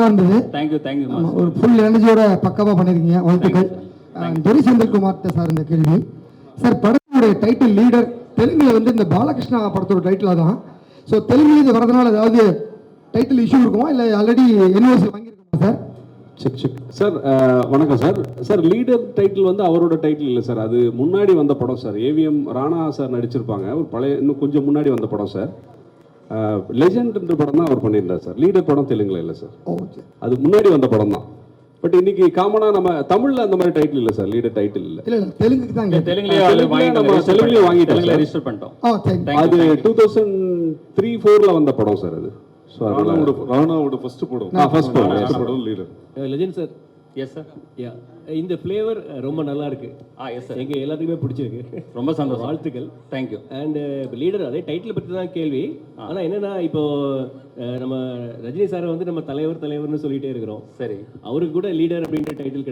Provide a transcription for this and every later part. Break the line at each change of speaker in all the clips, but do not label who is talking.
இருந்தது.
தேங்க்யூ
ஒரு ஃபுல் எனர்ஜியோட பக்காவா பண்ணிருக்கீங்க, வாழ்த்துக்கள். துரை செந்தில்குமார் சார், இந்த கேள்வி சார், படத்தோட டைட்டில் லீடர் தெலுங்குல வந்து இந்த பாலகிருஷ்ணா படத்தோட டைட்டில் தான். ஸோ தெலுங்குல இது வரதுனால ஏதாவது டைட்டில் இஷ்யூ இருக்குமா, இல்லை ஆல்ரெடி யூனிவர்சல் வாங்கியிருக்கோமா சார்?
Check sir. வணக்கம் சார். சார், லீடர் டைட்டில் வந்து அவரோட டைட்டில் இல்லை சார், அது முன்னாடி வந்த படம் சார். ஏவிஎம் ராணா சார் நடிச்சிருப்பாங்க, ஒரு பழைய இன்னும் கொஞ்சம் முன்னாடி வந்த படம் சார். லெஜெண்ட்ன்ற படம் தான் அவர் பண்ணியிருந்தார் சார். லீடர் படம் தெலுங்குல இல்லை சார், அது முன்னாடி வந்த படம் தான். பட் இன்னைக்கு காமனா நம்ம தமிழ்ல அந்த மாதிரி டைட்டில் இல்லை சார், லீடர் டைட்டில் இல்லை.
தெலுங்குக்கு தான்,
தெலுங்குலயே வாங்கிட்டோம்,
ரெஜிஸ்டர் பண்ணிட்டோம்.
அது 2003-4ல வந்த படம் சார் அது. ஸோ
ராணாவோட ஃபர்ஸ்ட் படம் leader.
Legend sir.
Yes sir.
Yeah, இந்த ஃப்ளேவர் ரொம்ப நல்லா இருக்கு.
எஸ் சார்,
எங்க எல்லாத்துக்குமே பிடிச்சிருக்கு.
ரொம்ப சந்தோஷம்,
வாழ்த்துக்கள்.
தேங்க்யூ.
அண்ட் லீடர் அதே டைட்டில் பற்றி தான் கேள்வி. ஆனால் என்னன்னா, இப்போ நம்ம ரஜினி சாரை வந்து நம்ம தலைவர்னு சொல்லிட்டே இருக்கிறோம்.
சரி,
அவருக்கு கூட லீடர் அப்படின்ற டைட்டில்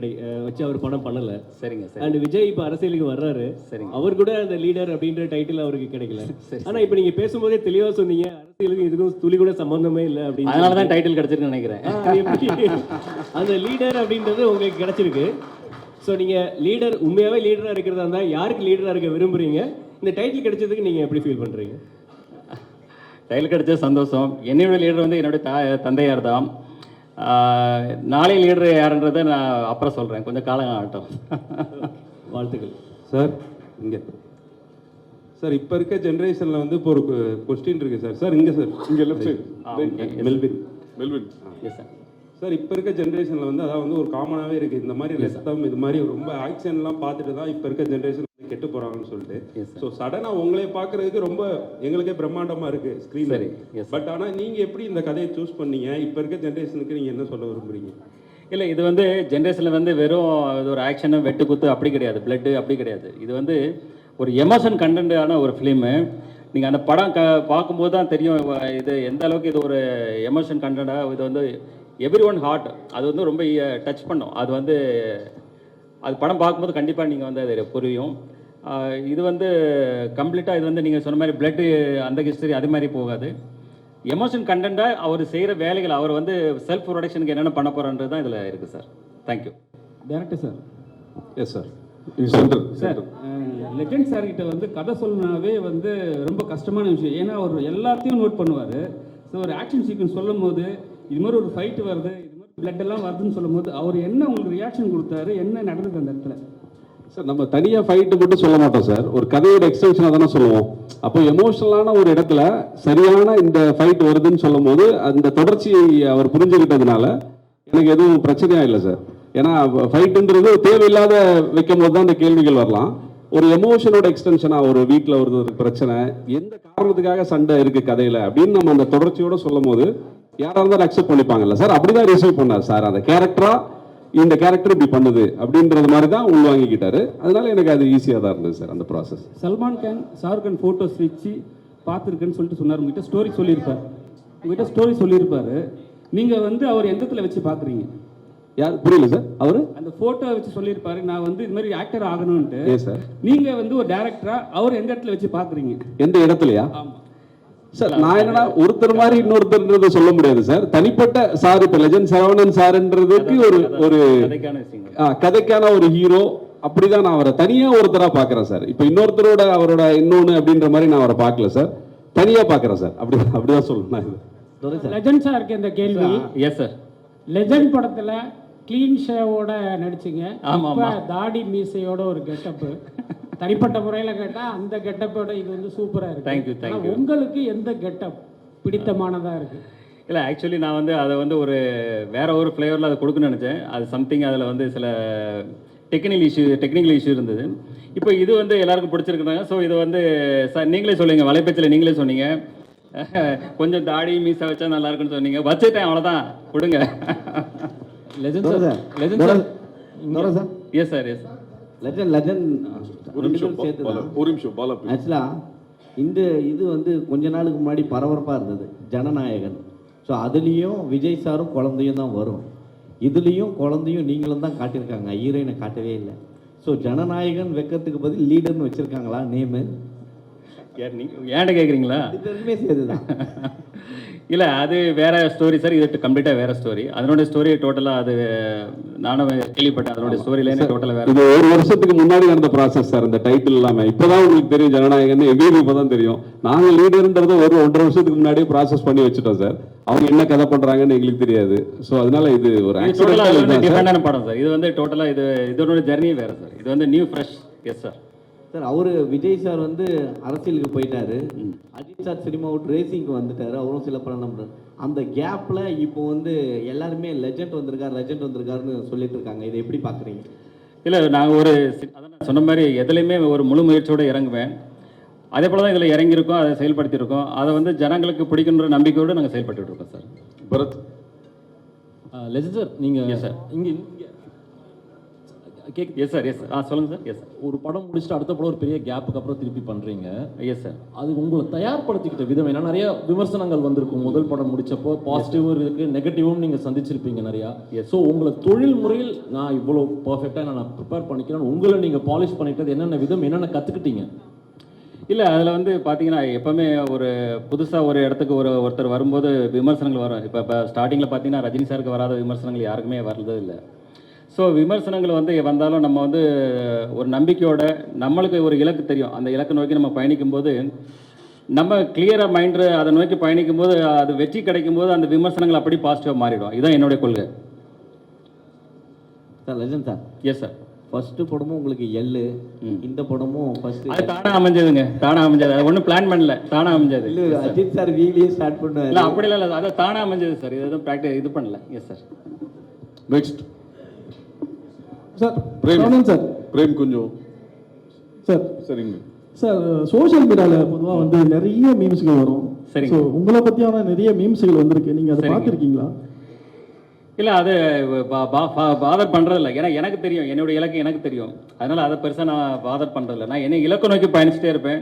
வச்சு அவர் படம் பண்ணல.
சரிங்க சார்.
அண்ட் விஜய் இப்போ அரசியலுக்கு வர்றாரு.
சரிங்க,
அவர் கூட அந்த லீடர் அப்படின்ற டைட்டில் அவருக்கு கிடைக்கல. ஆனால் இப்போ நீங்க பேசும்போதே தெளிவா சொன்னீங்க, அரசியலுக்கு இதுக்கும் துளி கூட சம்பந்தமே இல்லை அப்படின்னு.
அதனால தான் டைட்டில் கிடைச்சிருக்குன்னு நினைக்கிறேன்.
அந்த லீடர் அப்படின்றது உங்களுக்கு கிடைச்சிருக்கு. ஸோ நீங்கள் லீடர், உண்மையாகவே லீடராக இருக்கிறதா இருந்தால் யாருக்கு லீடராக இருக்க விரும்புகிறீங்க? இந்த டைட்டில் கிடைச்சதுக்கு நீங்கள் எப்படி ஃபீல் பண்ணுறீங்க?
டைட்டில் கிடைச்சது சந்தோஷம். என்னோட லீடர் வந்து என்னுடைய தந்தையார் தான். நாளை லீடர் யாருன்றதை நான் அப்புறம் சொல்கிறேன், கொஞ்சம் காலம் ஆகட்டும்.
வாழ்த்துக்கள்
சார். இங்கே சார், இப்போ இருக்க ஜென்ரேஷனில் வந்து இப்போ ஒரு கொஸ்டின் இருக்குது சார். சார் இங்கே சார்,
இங்கே left side
Melvin.
Yes sir.
Sir, இப்போ இருக்க ஜென்ரேஷனில் வந்து அதாவது வந்து ஒரு காமனாகவே இருக்குது, இந்த மாதிரி ரத்தம் இது மாதிரி ரொம்ப ஆக்ஷன்லாம் பார்த்துட்டு தான் இப்போ இருக்க ஜென்ரேஷன் கெட்டு போகிறாங்கன்னு சொல்லிட்டு. ஸோ சடனாக உங்களே பார்க்குறதுக்கு ரொம்ப எங்களுக்கே பிரம்மாண்டமாக இருக்குது ஸ்க்ரீன்.
சரி.
பட் ஆனால் நீங்கள் எப்படி இந்த கதையை சூஸ் பண்ணீங்க? இப்போ இருக்க ஜென்ரேஷனுக்கு நீங்கள் என்ன சொல்ல விரும்புறீங்க?
இல்லை, இது வந்து ஜென்ரேஷனில் வந்து வெறும் இது ஒரு ஆக்ஷனு வெட்டு குத்து அப்படி கிடையாது, பிளட்டு அப்படி கிடையாது. இது வந்து ஒரு எமோஷன் கண்டென்ட்டான ஒரு ஃபிலிமு. நீங்கள் அந்த படம் பார்க்கும்போது தான் தெரியும் இது எந்த அளவுக்கு இது ஒரு எமோஷன் கண்டென்ட்டாக. இது வந்து எவ்ரி ஒன் ஹார்ட், அது வந்து ரொம்ப டச் பண்ணும். அது வந்து அது படம் பார்க்கும்போது கண்டிப்பாக நீங்கள் வந்து அது புரியும். இது வந்து கம்ப்ளீட்டாக இது வந்து நீங்கள் சொன்ன மாதிரி பிளட்டு அந்த ஹிஸ்டரி அது மாதிரி போகாது. எமோஷன் கண்டென்ட்டாக அவர் செய்கிற வேலைகள், அவர் வந்து செல்ஃப் ப்ரொடக்ஷனுக்கு என்னென்ன பண்ண போகிறான்றது தான் இதில் இருக்குது sir. Thank you.
Director sir.
Yes sir.
Sir, legend sir கிட்ட வந்து கதை சொல்லணும்னாவே வந்து ரொம்ப கஷ்டமான விஷயம். ஏன்னா அவர் எல்லாத்தையும் நோட் பண்ணுவார். ஸோ ஒரு ஆக்ஷன் சீக்வன்ஸ் சொல்லும் போது இது மாதிரி ஒரு ஃபைட்டு வருது, இது மாதிரி பிளட் எல்லாம் வருதுன்னு சொல்லும் போது அவர் என்ன உங்களுக்கு ரியாக்ஷன் கொடுத்தாரு, என்ன நடந்தது அந்த இடத்துல?
சார், நம்ம தனியாக ஃபைட்டு மட்டும் சொல்ல மாட்டோம் சார், ஒரு கதையோட எக்ஸ்டென்ஷனாக தானே சொல்லுவோம். அப்போ எமோஷனலான ஒரு இடத்துல சரியான இந்த ஃபைட் வருதுன்னு சொல்லும் போது அந்த தொடர்ச்சியை அவர் புரிஞ்சுக்கிட்டதுனால எனக்கு எதுவும் பிரச்சனையாக இல்லை சார். ஏன்னா ஃபைட்டுன்றது தேவையில்லாத வைக்கும் போது தான் இந்த கேள்விகள் வரலாம். ஒரு எமோஷனோட எக்ஸ்டென்ஷனாக ஒரு வீட்டில் ஒரு பிரச்சனை, எந்த காரணத்துக்காக சண்டை இருக்குது கதையில் அப்படின்னு நம்ம அந்த தொடர்ச்சியோடு சொல்லும் போது யாராக இருந்தாலும் அக்செப்ட் பண்ணிப்பாங்கல்ல சார். அப்படிதான் ரிசீவ் பண்ணார் சார். அந்த கேரக்டரா இந்த கேரக்டர் இப்படி பண்ணுது அப்படின்றது மாதிரி தான் உள்வாங்கிக்கிட்டாரு. அதனால எனக்கு அது ஈஸியாக தான் இருந்தது சார் அந்த ப்ராசஸ்.
சல்மான் கான் ஷாருக் கான் ஃபோட்டோஸ் வச்சு பார்த்துருக்கேன்னு சொல்லிட்டு சொன்னார். உங்ககிட்ட ஸ்டோரி சொல்லியிருப்பாரு. நீங்கள் வந்து அவர் எந்த இடத்துல வச்சு பார்க்குறீங்க?
யார்? புரியல சார். அவரு
அந்த போட்டோ வச்சு சொல்லியிருப்பாரு, நான் வந்து இது மாதிரி ஆக்டர் ஆகணும்ட்டு.
சார்,
நீங்க வந்து ஒரு டைரக்டரா அவர் எந்த இடத்துல வச்சு பாக்குறீங்க?
எந்த இடத்துலயா? சார், நான் என்னன்னா ஒருத்தர் மாதிரி இன்னொருத்தர் சொல்ல முடியாது சார். தனிப்பட்ட சார், இப்ப லெஜெண்ட் சரவணன் சார்ன்றதுக்கு ஒரு கதைக்கான ஒரு ஹீரோ, அப்படிதான் நான் அவரை தனியா ஒருத்தரா பாக்குறேன் சார். இப்ப இன்னொருத்தரோட அவரோட இன்னொன்னு அப்படின்ற மாதிரி நான் அவரை பார்க்கல சார், தனியா பாக்குறேன் சார். அப்படிதான் சொல்லணும்.
லெஜெண்ட் சாருக்கு இந்த கேள்வி.
Yes sir.
லெஜெண்ட் படத்துல கிளீன் ஷேவோட நடிச்சிங்க.
ஆமா,
தாடி மீசையோட ஒரு கெட்டப்பு. தனிப்பட்ட முறையில் கேட்டால் அந்த கெட்டப்போட இது வந்து சூப்பராக இருக்கு.
தேங்க்யூ.
உங்களுக்கு எந்த கெட்டப் பிடித்தமானதாக இருக்கு?
இல்லை, ஆக்சுவலி நான் வந்து அதை வந்து ஒரு வேற ஒரு ஃப்ளேவரில் அதை கொடுக்கணும்னு நினச்சேன். அது சம்திங் அதில் வந்து சில டெக்னிக்கல் இஷ்யூ இருந்தது. இப்போ இது வந்து எல்லாருக்கும் பிடிச்சிருக்குறாங்க. ஸோ இது வந்து சார் நீங்களே சொல்லுங்கள், வலைப்பேச்சில் நீங்களே சொன்னீங்க கொஞ்சம் தாடி மீசை வச்சா நல்லா இருக்குன்னு சொன்னீங்க. வச்சுட்டேன், அவ்வளோதான், கொடுங்க.
Legend sir.
Yes sir.
Legend
ஒரு நிமிஷம் பாலா.
ஆக்சுவலாக இந்த இது வந்து கொஞ்ச நாளுக்கு முன்னாடி பரபரப்பாக இருந்தது, ஜனநாயகன். ஸோ அதுலேயும் விஜய் சாரும் குழந்தையும் தான் வரும். இதுலேயும் குழந்தையும் நீங்களும் தான் காட்டியிருக்காங்க, ஹீரோயினை காட்டவே இல்லை. ஸோ ஜனநாயகன் வைக்கிறதுக்கு பதில் லீடர்னு வச்சுருக்காங்களா நேமு?
ஏன்ட்ட கேட்குறீங்களா?
ரெண்டுமே சேர்த்து தான்.
இல்லை அது வேற ஸ்டோரி சார், இது கம்ப்ளீட்டாக வேற ஸ்டோரி. அதனுடைய ஸ்டோரி டோட்டலாக அது நானும் கேள்விப்பட்டேன். அதனுடைய ஸ்டோரியிலேருந்து டோட்டலாக வேற.
இது ஒரு வருஷத்துக்கு முன்னாடி நடந்த ப்ராசஸ் சார். இந்த டைட்டில் இல்லாமல் இப்போதான் உங்களுக்கு தெரியும் ஜனநாயகன்னு, எங்களுக்கு இப்போ தான் தெரியும். நாங்கள் லீடர்ன்றது ஒரு 1.5 வருஷத்துக்கு முன்னாடியே ப்ராசஸ் பண்ணி வச்சுட்டோம் சார். அவங்க என்ன கதை பண்ணுறாங்கன்னு எங்களுக்கு தெரியாது. ஸோ அதனால இது ஒரு
டிஃபரெண்டான படம் சார். இது வந்து டோட்டலாக இதோட ஜெர்னி வேற சார். இது வந்து new fresh. Yes sir.
Sir அவரு விஜய் சார் வந்து அரசியலுக்கு போயிட்டாரு, அஜித் சார் சினிமா விட்டு ரேசிங்க்கு வந்துட்டாரு, அவரும் சில படம் நம்புறாரு. அந்த கேப்ல இப்போ வந்து எல்லாருமே லெஜெண்ட் வந்திருக்காருன்னு சொல்லிட்டு இருக்காங்க. இதை எப்படி பாக்குறீங்க?
இல்லை, நாங்கள் அதான் சொன்ன மாதிரி எதுலையுமே ஒரு முழு முயற்சியோடு இறங்குவேன். அதே போல தான் இதில் இறங்கியிருக்கோம், அதை செயல்படுத்தியிருக்கோம். அதை வந்து ஜனங்களுக்கு பிடிக்குன்ற நம்பிக்கையோடு நாங்கள் செயல்பட்டு இருக்கோம் சார்.
பரத்
லெஜெண்ட் சார், நீங்கள்
சார்
இங்கே
எஸ் சார். Yes sir. சொல்லுங்கள் சார். Yes sir.
ஒரு படம் முடிச்சுட்டு அடுத்த படம் ஒரு பெரிய கேப்புக்கு அப்புறம் திருப்பி பண்ணுறீங்க.
Yes sir.
அது உங்களை தயார்படுத்திக்கிட்ட விதம் ஏன்னா நிறைய விமர்சனங்கள் வந்திருக்கும். முதல் படம் முடிச்சப்போ பாசிட்டிவும் இருக்குது, நெகட்டிவும் நீங்கள் சந்திச்சிருப்பீங்க நிறையா. ஸோ உங்களை தொழில் முறையில் நான் இவ்வளோ பர்ஃபெக்டாக நான் ப்ரிப்பேர் பண்ணிக்கிறேன், உங்களை நீங்கள் பாலிஷ் பண்ணிக்கிட்டது என்னென்ன விதம், என்னென்ன கற்றுக்கிட்டீங்க?
இல்லை, அதில் வந்து பார்த்தீங்கன்னா எப்போவுமே ஒரு புதுசாக ஒரு இடத்துக்கு ஒருத்தர் வரும்போது விமர்சனங்கள் வரும். இப்போ ஸ்டார்டிங்கில் பார்த்தீங்கன்னா ரஜினி சாருக்கு வராத விமர்சனங்கள் யாருக்குமே வர்றதே இல்லை. ஸோ விமர்சனங்கள் வந்து வந்தாலும் நம்ம வந்து ஒரு நம்பிக்கையோட, நம்மளுக்கு ஒரு இலக்கு தெரியும், அந்த இலக்கை நோக்கி நம்ம பயணிக்கும்போது நம்ம கிளியராக மைண்டு அதை நோக்கி பயணிக்கும்போது அது வெற்றி கிடைக்கும்போது அந்த விமர்சனங்கள் அப்படி பாசிட்டிவாக மாறிடும். இதுதான் என்னுடைய கொள்கை
sir. Legend sir.
Yes sir.
First படமும் உங்களுக்கு எள்ளு, இந்த படமும் ஃபர்ஸ்ட்
அது தானாக அமைஞ்சதுங்க. தானாக அமைஞ்சது, அது ஒன்றும் பிளான் பண்ணல, தானாக அமைஞ்சது.
இல்லை அஜித் சார் வீலியே ஸ்டார்ட் பண்ணுவார்.
இல்லை அப்படிலாம் இல்லை, அதை தானாக அமைஞ்சது சார். இது எதுவும் இது பண்ணல. Yes sir.
Next
sir
Prem
sir.
Prem கொஞ்சம்
சார்
சரிங்க
சார். சோஷியல் மீடியாவில் பொதுவாக வந்து நிறைய மீம்ஸ்கள் வரும்.
சரிங்க.
ஸோ உங்களை பற்றியான நிறைய மீம்ஸுகள் வந்திருக்கு, நீங்கள் அதை பார்த்துருக்கீங்களா?
இல்லை, அது பாதர் பண்ணுறதில்ல. ஏன்னா எனக்கு தெரியும், என்னுடைய இலக்கு எனக்கு தெரியும். அதனால் அதை பெருசாக நான் பாதர் பண்ணுறதில்ல. நான் என்னை இலக்கை நோக்கி பயணிச்சுட்டே இருப்பேன்.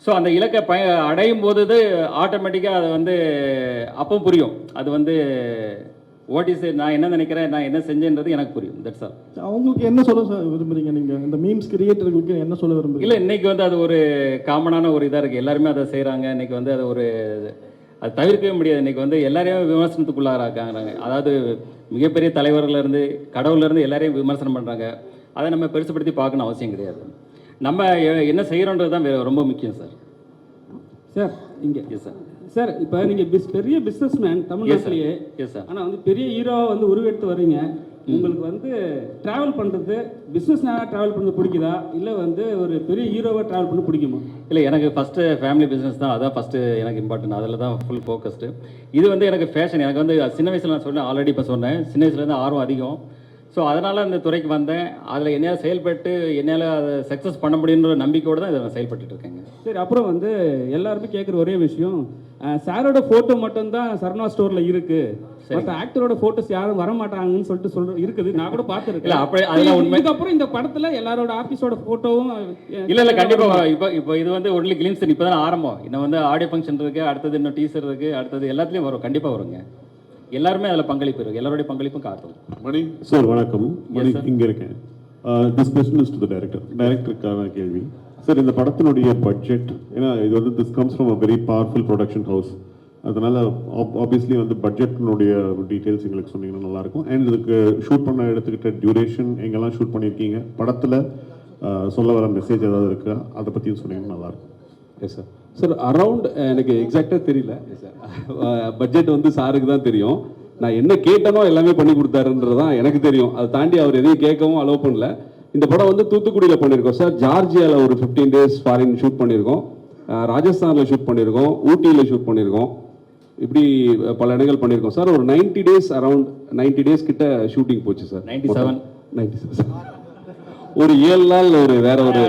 ஸோ அந்த இலக்கை அடையும் போது ஆட்டோமேட்டிக்காக அது வந்து அப்போ புரியும். அது வந்து நான் என்ன நினைக்கிறேன், நான் என்ன செஞ்சேன்றது எனக்கு புரியும். That's all.
அவங்களுக்கு என்ன சொல்ல விரும்புறீங்க நீங்கள், இந்த மீம்ஸ் கிரியேட்டர்களுக்கு என்ன சொல்ல விரும்புறீங்க?
இல்லை, இன்னைக்கு வந்து அது ஒரு காமனான ஒரு இதாக இருக்குது. எல்லாருமே அதை செய்கிறாங்க. இன்னைக்கு வந்து அது தவிர்க்கவே முடியாது. இன்றைக்கி வந்து எல்லாரையும் விமர்சனத்துக்குள்ளாராங்க. அதாவது மிகப்பெரிய தலைவர்கள்லேருந்து கடவுள்லேருந்து எல்லாரையும் விமர்சனம் பண்ணுறாங்க. அதை நம்ம பெருசுப்படுத்தி பார்க்கணும் அவசியம் கிடையாது. நம்ம என்ன செய்கிறோன்றது தான் ரொம்ப முக்கியம் சார்.
சார் இங்கே.
Yes sir.
சார் இப்போ நீங்கள் பெரிய பிஸ்னஸ் மேன் தமிழ்நாட்டிலேயே.
Yes sir.
ஆனால் வந்து பெரிய ஹீரோவை வந்து உருவெடுத்து வரீங்க. உங்களுக்கு வந்து ட்ராவல் பண்ணுறது, பிஸ்னஸ்னாக ட்ராவல் பண்ணுறது பிடிக்குதா, இல்லை வந்து ஒரு பெரிய ஹீரோவை ட்ராவல் பண்ண பிடிக்குமா?
இல்லை, எனக்கு ஃபஸ்ட்டு ஃபேமிலி பிஸ்னஸ் தான். அதான் ஃபஸ்ட்டு எனக்கு இம்பார்ட்டன்ட். அதில் தான் ஃபுல் ஃபோக்கஸ்டு. இது வந்து எனக்கு ஃபேஷன். எனக்கு வந்து சின்ன வயசில் நான் சொன்னேன், ஆல்ரெடி இப்போ சொன்னேன், சின்ன வயசுலேருந்து ஆர்வம் அதிகம். ஸோ அதனால் அந்த துறைக்கு வந்தேன். அதில் என்னால் செயல்பட்டு என்னால் அதை சக்ஸஸ் பண்ண முடியுன்ற நம்பிக்கையோடு தான் இதை நான் செயல்பட்டு இருக்கேங்க.
சரி, அப்புறம் வந்து எல்லாருமே கேட்குற ஒரே விஷயம், சாரோட ஃபோட்டோ மட்டும்தான் சரணா ஸ்டோரில் இருக்குது, மற்ற ஆக்டரோட ஃபோட்டோஸ் யாரும் வர மாட்டாங்கன்னு சொல்லிட்டு இருக்குது. நான் கூட பார்த்துருக்கேன்.
அப்படி அதெல்லாம் உண்மை.
இதுக்கப்புறம் இந்த படத்தில் எல்லாரோட ஆர்டிஸ்டோட ஃபோட்டோவும்
இல்லை கண்டிப்பாக. இப்போ இது வந்து ஒன்லி கிளிம்ஸ். இப்போ தான் ஆரம்பம். இன்னும் வந்து ஆடியோ ஃபங்க்ஷன் இருக்குது, அடுத்தது இன்னும் டீசர் இருக்குது, அடுத்தது எல்லாத்துலேயும் வரும். கண்டிப்பாக வருங்க. எல்லாருமே அதில் பங்களிப்பு இருக்குது. எல்லாருடைய பங்களிப்பும் காட்டும்.
மணி
சார் வணக்கம். மணி இங்கே இருக்கேன். This question is to the டைரக்டருக்கான கேள்வி. சார், இந்த படத்தினுடைய பட்ஜெட், ஏன்னா இது வந்து this comes from a very powerful production house. அதனால ஆப்வியஸ்லி வந்து பட்ஜெட்டினுடைய டீட்டெயில்ஸ் எங்களுக்கு சொன்னீங்கன்னா நல்லாயிருக்கும். அண்ட் இதுக்கு ஷூட் பண்ண எடுத்துக்கிட்ட டியூரேஷன், எங்கெல்லாம் ஷூட் பண்ணியிருக்கீங்க, படத்தில் சொல்ல வர மெசேஜ் ஏதாவது இருக்கா, அதை பற்றியும் சொன்னீங்கன்னா நல்லாயிருக்கும்.
Yes sir. சார் அரவுண்ட் எனக்கு எக்ஸாக்டாக தெரியல சார். பட்ஜெட் வந்து சாருக்கு தான் தெரியும். நான் என்ன கேட்டனோ எல்லாமே பண்ணி கொடுத்தாருன்றது தான் எனக்கு தெரியும். அதை தாண்டி அவர் எதையும் கேட்கவும் அலோவ் பண்ணல. இந்த படம் வந்து தூத்துக்குடியில் பண்ணியிருக்கோம் சார். ஜார்ஜியாவில் ஒரு 15 days ஃபாரின் ஷூட் பண்ணியிருக்கோம். ராஜஸ்தானில் ஷூட் பண்ணியிருக்கோம். ஊட்டியில் ஷூட் பண்ணியிருக்கோம். இப்படி பல இடங்கள் பண்ணியிருக்கோம் சார். ஒரு 90 days, அரவுண்ட் 90 days கிட்ட ஷூட்டிங் போச்சு சார். 97 ஒரு 7 நாள் ஒரு வேற ஒரு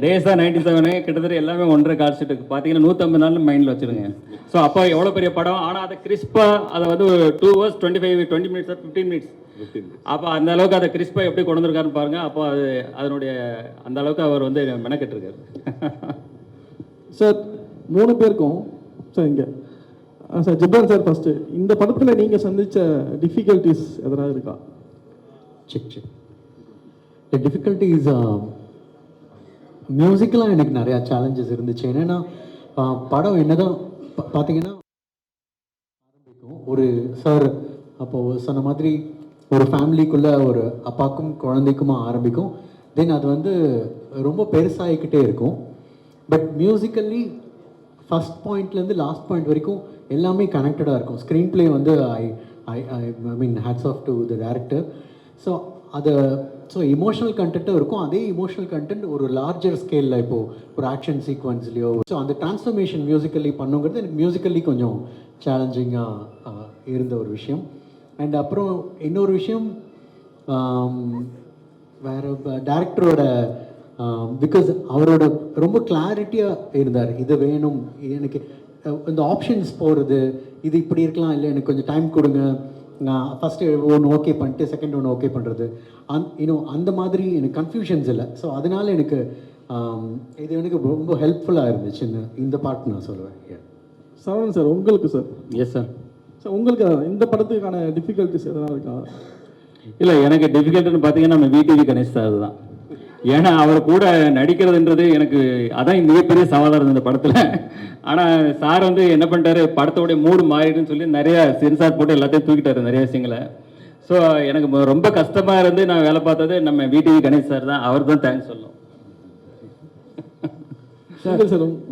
டேஸ் தான் 97. கிட்டத்தட்ட எல்லாமே 1.5 கால் ஷீட்டுக்கு பார்த்தீங்கன்னா 150 நாள் மைண்டில் வச்சுருங்க. ஸோ அப்போ எவ்வளோ பெரிய படம். ஆனால் அதை கிறிஸ்பாக அதை வந்து 2 hours 20 minutes 15 minutes. அப்போ அந்த அளவுக்கு அதை கிறிஸ்பாக எப்படி கொண்டு வந்திருக்காருன்னு பாருங்க. அப்போ அதனுடைய அந்த அளவுக்கு அவர் வந்து மெனக்கெட்டுருக்காரு.
சார் 3 பேருக்கும் சார் இங்கே சார் ஜிப்ரான் சார் ஃபர்ஸ்ட்டு, இந்த படத்தில் நீங்கள் சந்தித்த டிஃபிகல்ட்டிஸ் எதனா இருக்கா?
செக் டிஃபிகல்ட்டிஸ் மியூசிக்கெலாம் எனக்கு நிறையா சேலஞ்சஸ் இருந்துச்சு. என்னென்னா படம் என்னதான் பார்த்தீங்கன்னா ஒரு சார் அப்போது சொன்ன மாதிரி ஒரு ஃபேமிலிக்குள்ளே ஒரு அப்பாக்கும் குழந்தைக்குமா ஆரம்பிக்கும், தென் அது வந்து ரொம்ப பெருசாகிக்கிட்டே இருக்கும். பட் மியூசிக்கல்லி ஃபஸ்ட் பாயிண்ட்லேருந்து லாஸ்ட் பாயிண்ட் வரைக்கும் எல்லாமே கனெக்டடாக இருக்கும். ஸ்க்ரீன் பிளே வந்து I mean hats off to the director. So emotional கண்டென்ட்டும் இருக்கும். அதே இமோஷனல் கண்டென்ட் ஒரு லார்ஜர் ஸ்கேலில் இப்போது ஒரு ஆக்ஷன் சீக்வன்ஸ்லையோ, ஸோ அந்த டிரான்ஸ்ஃபர்மேஷன் மியூசிக்கல்லி பண்ணுங்கிறது எனக்கு மியூசிக்கல்லி கொஞ்சம் சேலஞ்சிங்காக இருந்த ஒரு விஷயம். அண்ட் அப்புறம் இன்னொரு விஷயம், வேறு டேரக்டரோட பிகாஸ் அவரோட ரொம்ப கிளாரிட்டியாக இருந்தார். இது வேணும், எனக்கு இந்த ஆப்ஷன்ஸ் போகிறது, இது இப்படி இருக்கலாம், இல்லை எனக்கு கொஞ்சம் டைம் கொடுங்க, நான் ஃபஸ்ட்டு ஒன்று ஓகே பண்ணிட்டு செகண்ட் ஒன்று ஓகே பண்ணுறது, இன்னும் அந்த மாதிரி எனக்கு கன்ஃபியூஷன்ஸ் இல்லை. ஸோ அதனால எனக்கு இது எனக்கு ரொம்ப ஹெல்ப்ஃபுல்லாக இருந்துச்சு இந்த பாட்டு நான் சொல்லுவேன்.
சரவணன் சார், உங்களுக்கு சார்.
Yes sir.
சார் உங்களுக்கு இந்த படத்துக்கான டிஃபிகல்ட்டிஸ் எதனா இருக்கா?
இல்லை, எனக்கு டிஃபிகல்ட்டுன்னு பார்த்தீங்கன்னா நம்ம விடிவி கணேஷ் சார் தான். ஏன்னா அவர் கூட நடிக்கிறதுன்றது எனக்கு அதான் மிகப்பெரிய சவாலாக இருந்தது இந்த படத்தில். ஆனால் சார் வந்து என்ன பண்ணிட்டாரு, படத்தோடைய மூடு மாறிடுன்னு சொல்லி நிறைய சென்சார் போட்டு எல்லாத்தையும் தூக்கிட்டாரு நிறைய விஷயங்களை. ஸோ எனக்கு ரொம்ப கஷ்டமாக இருந்து நான் வேலை பார்த்தது நம்ம விடிவி கணேஷ் சார் தான். அவர் தான் தேங்க்ஸ் சொல்லணும்.
சார்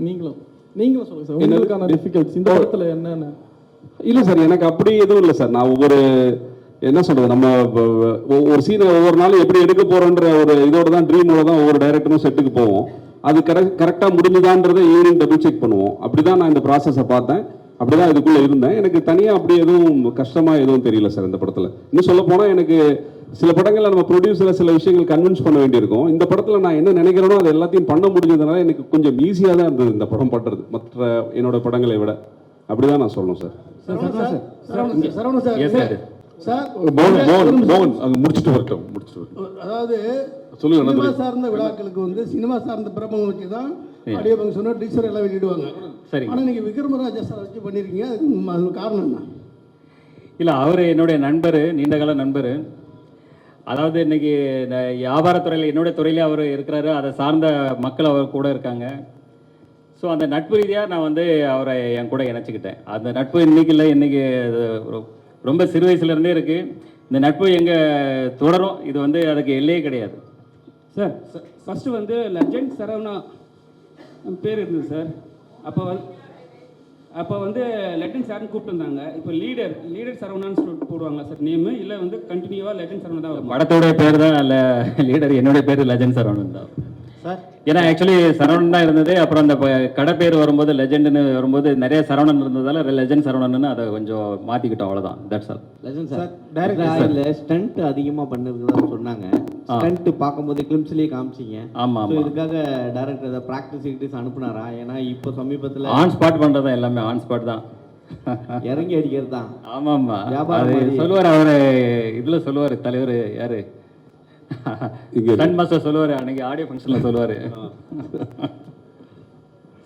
நீங்களும் சொல்லுங்கள் சார், உங்களுக்கான டிஃபிகல்ட்ஸ் இந்த படத்தில் என்னென்ன?
இல்லை சார், எனக்கு அப்படி எதுவும் இல்லை சார். நான் ஒவ்வொரு என்ன சொல்கிறது, நம்ம ஒரு சீனை ஒவ்வொரு நாளும் எப்படி எடுக்க போகிறோன்ற ஒரு இதோட தான் ட்ரீமோட தான் ஒவ்வொரு டைரக்டரும் செட்டுக்கு போவோம். அது கரெக்டாக முடிஞ்சுதான்றதை ஈவினிங் டபுள் செக் பண்ணுவோம். அப்படி தான் நான் இந்த ப்ராசஸை பார்த்தேன், அப்படி தான் இதுக்குள்ளே இருந்தேன். எனக்கு தனியாக அப்படி எதுவும் கஷ்டமாக எதுவும் தெரியல சார் இந்த படத்தில். இன்னும் சொல்ல போனால் எனக்கு சில படங்களில் நம்ம ப்ரொடியூசரை சில விஷயங்கள் கன்வின்ஸ் பண்ண வேண்டியிருக்கும். இந்த படத்தில் நான் என்ன நினைக்கிறேனோ அது எல்லாத்தையும் பண்ண முடிஞ்சதுனால எனக்கு கொஞ்சம் ஈஸியாக தான் இருந்தது இந்த படம் பண்ணுறது, மற்ற என்னோட படங்களை விட. அப்படி தான் நான் சொல்லணும் சார்.
முடிச்சுட்டு வரட்டும்.
அதாவது
சொல்லுங்க.
சினிமா சார்ந்த விழாக்களுக்கு வந்து சினிமா சார்ந்த பிரபலம் வச்சு தான் அப்படியே சொன்ன டீச்சர் எல்லாம் வெளியிடுவாங்க. சரி, ஆனால் நீங்கள் விக்ரமராஜா சார் வச்சு பண்ணியிருக்கீங்க, அதுக்கு காரணம் என்ன?
இல்லை, அவர் என்னுடைய நண்பர், நீண்டகால நண்பர். அதாவது இன்னைக்கு இந்த வியாபாரத்துறையில் என்னுடைய துறையிலே அவர் இருக்கிறாரு, அதை சார்ந்த மக்கள் அவர் கூட இருக்காங்க. ஸோ அந்த நட்பு ரீதியாக நான் வந்து அவரை என் கூட இணைச்சிக்கிட்டேன். அந்த நட்பு இன்னைக்கு இல்லை, இன்னைக்கு ரொம்ப சிறு வயசுலேருந்தே இருக்குது. இந்த நட்பு எங்கே தொடரும், இது வந்து அதுக்கு எல்லையே கிடையாது.
சார் ஃபஸ்ட்டு வந்து லெஜண்ட் சரவணா பேர் இருந்தது சார். அப்போ வந்து லெஜண்ட் சார்னு கூப்பிட்டுருந்தாங்க. இப்போ லீடர் சரவணான்னு போடுவாங்க சார் நேமு, இல்லை வந்து கண்டினியூவாக லெஜண்ட் சரவணா தான் வரும்?
படத்தோடைய பேர் தான் இல்லை லீடர், என்னுடைய பேர் லெஜண்ட் சரவணன் தான்
சார்.
ஏன்னா ஆக்சுவலி சரவணன் தான் இருந்தது. அப்புறம் அந்த கடை பேர் வரும்போது லெஜெண்டுன்னு வரும்போது நிறைய சரவணன் இருந்ததால லெஜெண்ட் சரவணன் அதை கொஞ்சம் மாற்றிக்கிட்டோம், அவ்வளோதான். That's all.
Legend sir, director stunt அதிகமாக பண்ணிருக்கிறதா சொன்னாங்க. ஸ்டண்ட் பார்க்கும்போது கிளிம்ஸ்லேயே காமிச்சிங்க.
ஆமாம்,
இதுக்காக டைரக்டர் ஏதாவது ப்ராக்டிஸ் அனுப்புனாரா? ஏன்னா இப்போ சமீபத்தில்
ஆன் ஸ்பாட் பண்ணுறது எல்லாமே ஆன் ஸ்பாட் தான்,
இறங்கி அடிக்கிறது தான்.
ஆமாம்மா, அது சொல்லுவார் அவர் இதில் சொல்லுவார் தலைவர் யார் சன் மாஸ்டர் சொல்லுவார், அன்னைக்கு ஆடியோ ஃபங்க்ஷனில் சொல்லுவார்.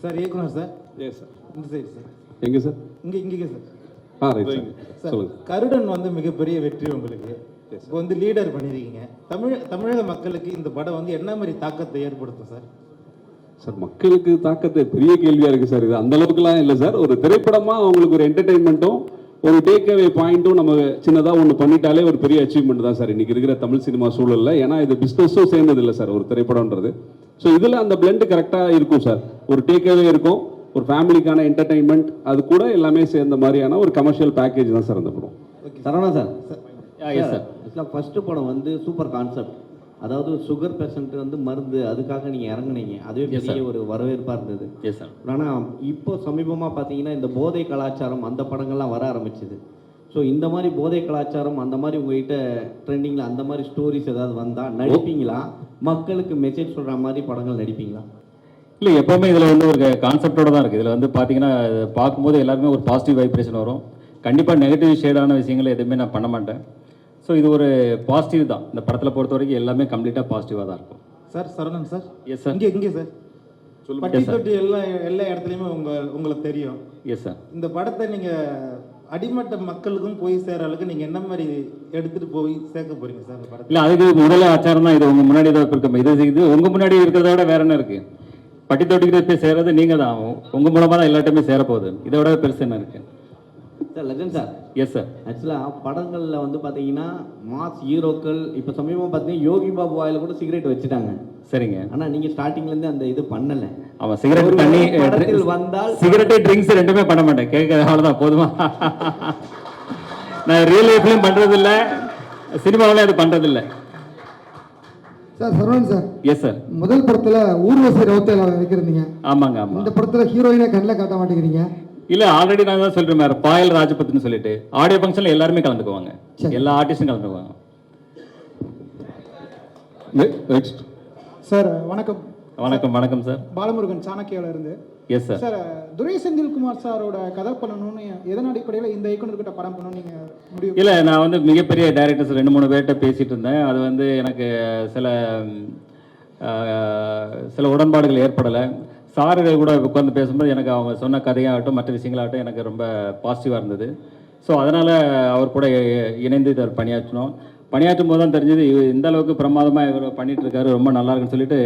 சார் இயக்குனர் சார்.
Yes sir.
இந்த சைடு சார்.
எங்கே சார்?
இங்கே சார்.
சொல்லுங்கள்.
கருடன் வந்து மிகப்பெரிய வெற்றி உங்களுக்கு. இப்போ வந்து லீடர் பண்ணியிருக்கீங்க. தமிழக மக்களுக்கு இந்த படம் வந்து என்ன மாதிரி தாக்கத்தை ஏற்படுத்தும் சார்?
சார், மக்களுக்கு தாக்கத்தை பெரிய கேள்வியாக இருக்குது சார். இது அந்த அளவுக்குலாம் இல்லை சார். ஒரு திரைப்படமாக அவங்களுக்கு ஒரு என்டர்டெயின்மெண்ட்டும் ஒரு டேக் அவே பாயிண்ட்டும் நம்ம சின்னதாக ஒன்று பண்ணிட்டாலே ஒரு பெரிய அச்சீவ்மெண்ட் தான் சார் இன்றைக்கி இருக்கிற தமிழ் சினிமா சூழலில். ஏன்னா இது பிஸ்னஸும் சேர்ந்தது இல்லை சார் ஒரு திரைப்படம்ன்றது. ஸோ இதில் அந்த பிளெண்டு கரெக்டாக இருக்கும் சார். ஒரு டேக் அவே இருக்கும், ஒரு ஃபேமிலிக்கான என்டர்டெயின்மெண்ட், அது கூட எல்லாமே சேர்ந்த மாதிரியான ஒரு கமர்ஷியல் பேக்கேஜ் தான் சார் அந்த படம்.
சரவணா சார்.
Yes sir.
ஆக்சுவலாக ஃபஸ்ட்டு படம் வந்து சூப்பர் கான்செப்ட். அதாவது சுகர் பேஷண்ட் வந்து மருந்து, அதுக்காக நீங்கள் இறங்குனீங்க. அதுவே பெரிய ஒரு வரவேற்பாக இருந்தது.
Yes sir.
ஆனால் இப்போ சமீபமாக பார்த்தீங்கன்னா இந்த போதை கலாச்சாரம் அந்த படங்கள்லாம் வர ஆரம்பிச்சுது. ஸோ இந்த மாதிரி போதை கலாச்சாரம் அந்த மாதிரி உங்கள்கிட்ட ட்ரெண்டிங்கில் அந்த மாதிரி ஸ்டோரிஸ் ஏதாவது வந்தால் நடிப்பீங்களா? மக்களுக்கு மெசேஜ் சொல்கிற மாதிரி படங்கள் நடிப்பீங்களா?
இல்லை, எப்போவுமே இதில் வந்து ஒரு கான்செப்டோடு தான் இருக்குது. இதில் வந்து பார்த்தீங்கன்னா பார்க்கும்போது எல்லாருமே ஒரு பாசிட்டிவ் வைப்ரேஷன் வரும். கண்டிப்பாக நெகட்டிவ் ஷேடான விஷயங்களை எதுவுமே நான் பண்ண மாட்டேன். ஸோ இது ஒரு பாசிட்டிவ் தான். இந்த படத்தில் பொறுத்த வரைக்கும் எல்லாமே கம்ப்ளீட்டாக பாசிட்டிவாக தான் இருக்கும்.
Sir Saravanan sir.
Yes sir.
இங்கே சார் பட்டி தொட்டி எல்லா இடத்துலையுமே உங்களுக்கு தெரியும்.
Yes sir.
இந்த படத்தை நீங்கள் அடிமட்ட மக்களுக்கும் போய் சேர அளவுக்கு நீங்கள் என்ன மாதிரி எடுத்துகிட்டு போய் சேர்க்க போகிறீங்க சார் இந்த படத்தில்?
இல்லை, அதுக்கு முதல்ல ஆச்சாரம் தான். இது உங்கள் முன்னாடி தான் இருக்க இது உங்கள் முன்னாடி இருக்கிறத விட வேற என்ன இருக்குது? பட்டி தொட்டிக்கிட்ட போய் சேர்றது நீங்கள் தான். உங்கள் மூலமாக தான் எல்லாத்தையுமே சேரப்போகுது. இதை விட பெருசு என்ன இருக்குது?
Sir legend sir.
Yes sir.
ஆக்சுவலாக படங்களில் வந்து பார்த்தீங்கன்னா மாஸ் ஹீரோக்கள் இப்போ சமீபமாக பார்த்தீங்கன்னா யோகி பாபு வாயில கூட சிகரெட் வச்சுட்டாங்க.
சரிங்க.
ஆனால் நீங்கள் ஸ்டார்டிங்லேருந்து அந்த இது பண்ணலை.
அவன் சிகரெட் தண்ணி
வந்தால்
சிகரெட்டு ட்ரிங்க்ஸ் ரெண்டுமே பண்ண மாட்டேன். கேட்க அவ்வளோதான் போதுமா. நான் ரியல் லைஃப்லையும் பண்ணுறதில்ல, சினிமாவிலையும் அது பண்ணுறதில்ல.
Sir Saravanan sir.
Yes sir.
முதல் படத்துல ஊர்வசி ரவுத்தையில வைக்கிறீங்க.
ஆமாங்க ஆமாம்.
இந்த படத்துல ஹீரோயினை கண்ணில் காட்ட மாட்டேங்கிறீங்க.
இல்லை ஆல்ரெடி நான் தான் சொல்கிறேன் மேடம், பாயல் ராஜபத்னு சொல்லிட்டு ஆடியோ ஃபங்க்ஷனில் எல்லாருமே கலந்துக்குவாங்க, எல்லா ஆர்டிஸ்டும் கலந்துக்குவாங்க.
நெக்ஸ்ட்
சார் வணக்கம்.
வணக்கம். வணக்கம் சார்.
பாலமுருகன் சாணக்கியால இருந்து.
Yes sir.
சார் துரை செந்தில்குமார் சாரோட கதை பண்ணணும்னு எதன் அடிப்படையில் இந்த இயக்குனர்கிட்ட படம் பண்ணணும்னு நீங்கள் முடிவு?
இல்லை நான் வந்து மிகப்பெரிய டைரக்டர்ஸ் 2-3 பேர்கிட்ட பேசிகிட்டு இருந்தேன். அது வந்து எனக்கு சில உடன்பாடுகள் ஏற்படலை. சாரு கூட உட்காந்து பேசும்போது எனக்கு அவங்க சொன்ன கதையாகட்டும் மற்ற விஷயங்களாகட்டும் எனக்கு ரொம்ப பாசிட்டிவாக இருந்தது. ஸோ அதனால் அவர் கூட இணைந்து இதை பணியாற்றும் போது தான் தெரிஞ்சது இந்த அளவுக்கு பிரமாதமாக இவர் பண்ணிட்டு இருக்காரு, ரொம்ப நல்லா இருக்குன்னு சொல்லிட்டு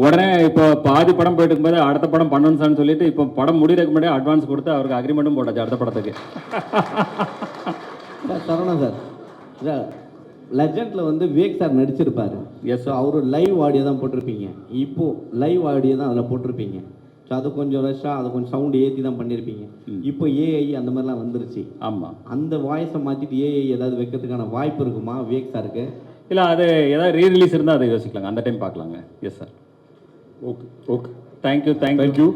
உடனே இப்போ பாதி படம் போயிட்டு இருக்கும்போது அடுத்த படம் பண்ணணும்னு சார்னு சொல்லிட்டு இப்போ படம் முடிகிறதுக்கு முன்னாடி அட்வான்ஸ் கொடுத்து அவருக்கு அக்ரிமெண்ட்டும் போட்டாச்சு அடுத்த படத்துக்கு.
சரவணா சார், சார் லெஜண்டில் வந்து விவேக் சார் நடிச்சிருப்பாரு.
எஸ்.
அவரு லைவ் ஆடியோ தான் போட்டிருப்பீங்க. இப்போ லைவ் ஆடியோ தான் அதில் போட்டிருப்பீங்க. ஸோ அது கொஞ்சம் ரஷ்ஷாக அதை கொஞ்சம் சவுண்டு ஏற்றி தான் பண்ணியிருப்பீங்க. இப்போ ஏஐ அந்த மாதிரிலாம் வந்துருச்சு.
ஆமாம்.
அந்த வாய்ஸை மாற்றிட்டு ஏஐ ஏதாவது வைக்கிறதுக்கான வாய்ப்பு இருக்குமா விவேக் சாருக்கு?
இல்லை அது ஏதாவது ரீரிலீஸ் இருந்தால் அதை யோசிக்கலாங்க, அந்த டைம் பார்க்கலாங்க. Yes sir.
Okay okay.
Thank you.